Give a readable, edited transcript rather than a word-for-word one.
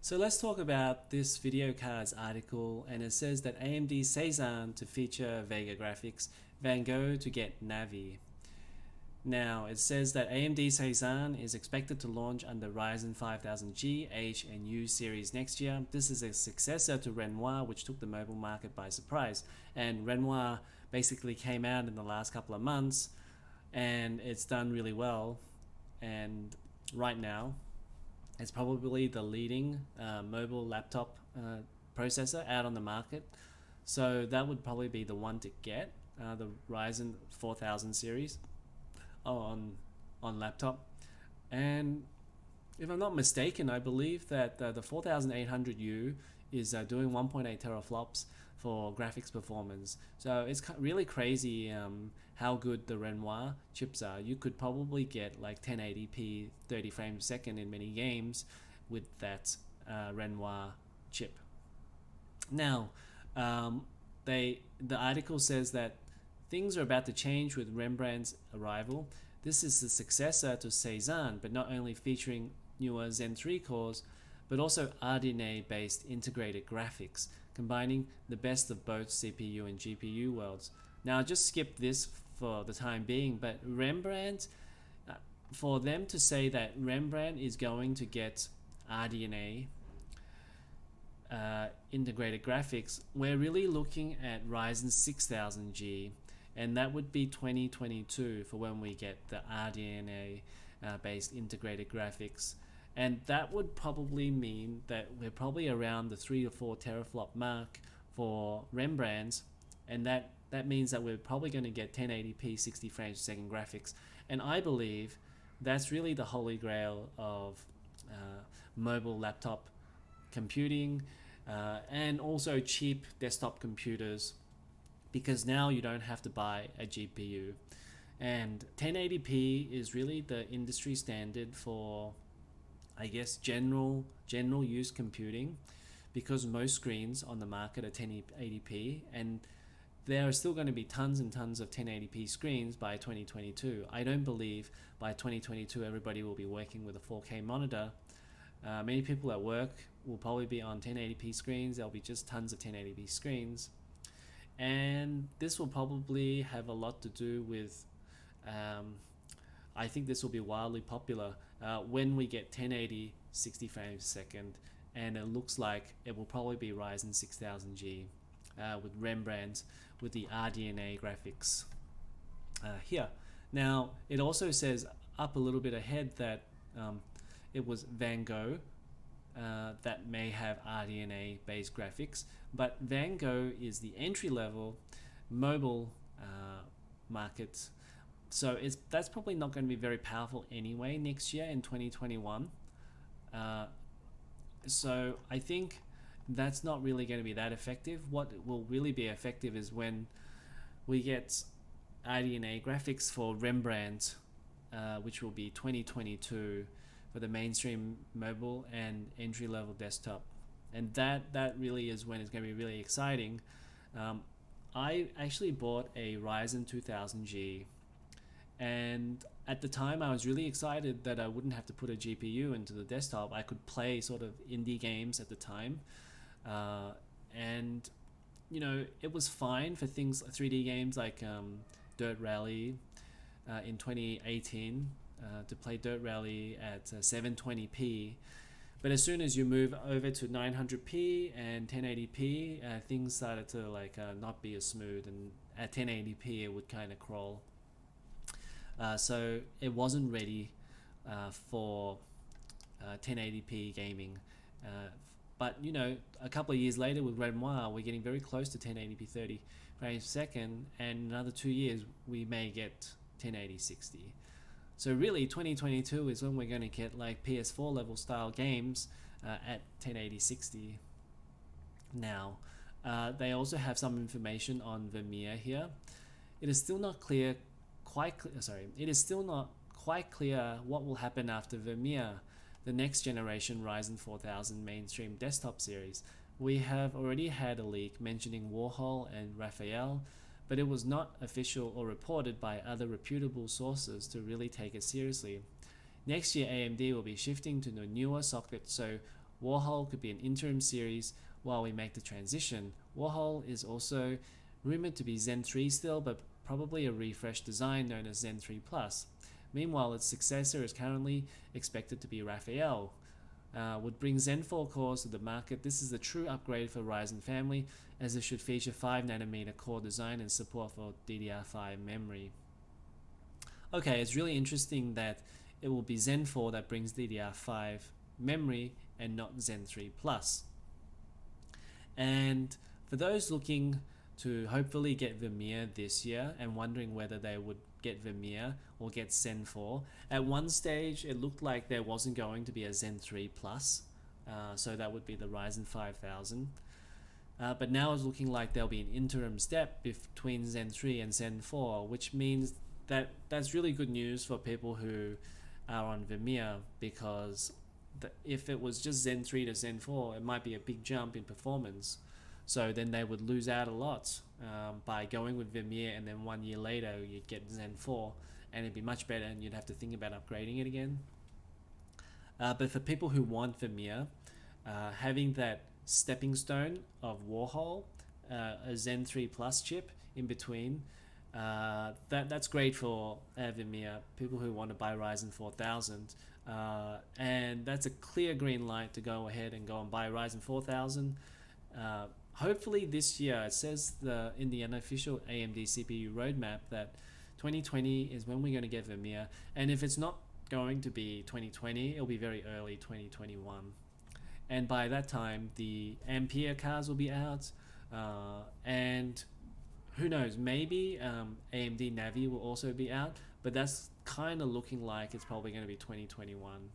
So let's talk about this video cards article, and it says that AMD Cezanne to feature Vega Graphics, Van Gogh to get Navi. Now it says that AMD Cezanne is expected to launch under Ryzen 5000G, H and U series next year. This is a successor to Renoir, which took the mobile market by surprise, and Renoir basically came out in the last couple of months and it's done really well, and right now it's probably the leading mobile laptop processor out on the market. So that would probably be the one to get, the Ryzen 4000 series on laptop. And if I'm not mistaken, I believe that the 4800U is doing 1.8 teraflops for graphics performance. So it's really crazy how good the Renoir chips are. You could probably get like 1080p 30 frames a second in many games with that Renoir chip. Now, the article says that things are about to change with Rembrandt's arrival. This is the successor to Cezanne, but not only featuring newer Zen 3 cores, but also RDNA based integrated graphics, combining the best of both CPU and GPU worlds. Now, just skip this for the time being, but Rembrandt, for them to say that Rembrandt is going to get RDNA integrated graphics, we're really looking at Ryzen 6000G, and that would be 2022 for when we get the RDNA based integrated graphics. And that would probably mean that we're probably around the 3 to 4 teraflop mark for Rembrandts, and that means that we're probably going to get 1080p 60 frames per second graphics. And I believe that's really the holy grail of mobile laptop computing and also cheap desktop computers, because now you don't have to buy a GPU. And 1080p is really the industry standard for, I guess, general use computing, because most screens on the market are 1080p, and there are still going to be tons and tons of 1080p screens by 2022. I don't believe by 2022 everybody will be working with a 4K monitor. Many people at work will probably be on 1080p screens. There'll be just tons of 1080p screens, and this will probably have a lot to do with I think this will be wildly popular when we get 1080 60 frames a second, and it looks like it will probably be Ryzen 6000G with Rembrandt with the RDNA graphics here. Now it also says up a little bit ahead that it was Van Gogh that may have RDNA based graphics, but Van Gogh is the entry level mobile market, so that's probably not going to be very powerful anyway next year in 2021. So I think that's not really going to be that effective. What will really be effective is when we get RDNA graphics for Rembrandt, which will be 2022 for the mainstream mobile and entry-level desktop, and that really is when it's going to be really exciting. I actually bought a Ryzen 2000G, and at the time I was really excited that I wouldn't have to put a GPU into the desktop. I could play sort of indie games at the time, and you know, it was fine for things 3D games like Dirt Rally in 2018, to play Dirt Rally at 720p. But as soon as you move over to 900p and 1080p, things started to not be as smooth, and at 1080p it would kind of crawl. So it wasn't ready for 1080p gaming. But you know, a couple of years later with Renoir, we're getting very close to 1080p 30 frames per second, and in another 2 years we may get 1080 60. So really 2022 is when we're going to get like PS4 level style games at 1080 60. Now they also have some information on Vermeer here. It is still not it is still not quite clear what will happen after Vermeer, the next generation Ryzen 4000 mainstream desktop series. We have already had a leak mentioning Warhol and Raphael, but it was not official or reported by other reputable sources to really take it seriously. Next year AMD will be shifting to the newer socket, so Warhol could be an interim series while we make the transition. Warhol is also rumored to be Zen 3 still, but probably a refreshed design known as Zen 3 Plus. Meanwhile, its successor is currently expected to be Raphael. Would bring Zen 4 cores to the market. This is a true upgrade for Ryzen family, as it should feature 5nm core design and support for DDR5 memory. Okay, it's really interesting that it will be Zen 4 that brings DDR5 memory and not Zen 3 Plus. And for those looking to hopefully get Vermeer this year and wondering whether they would get Vermeer or get Zen 4, at one stage it looked like there wasn't going to be a Zen 3 Plus, so that would be the Ryzen 5000. But now it's looking like there'll be an interim step between Zen 3 and Zen 4, which means that that's really good news for people who are on Vermeer, because if it was just Zen 3 to Zen 4, it might be a big jump in performance. So then they would lose out a lot by going with Vermeer, and then 1 year later you'd get Zen 4 and it'd be much better and you'd have to think about upgrading it again. But for people who want Vermeer, having that stepping stone of Warhol, a Zen 3 Plus chip in between, that's great for Vermeer, people who want to buy Ryzen 4000. And that's a clear green light to go ahead and go and buy Ryzen 4000. Hopefully this year. It says in the unofficial AMD CPU roadmap that 2020 is when we're going to get Vermeer, and if it's not going to be 2020, it'll be very early 2021. And by that time the Ampere cards will be out, and who knows, maybe AMD Navi will also be out, but that's kind of looking like it's probably going to be 2021.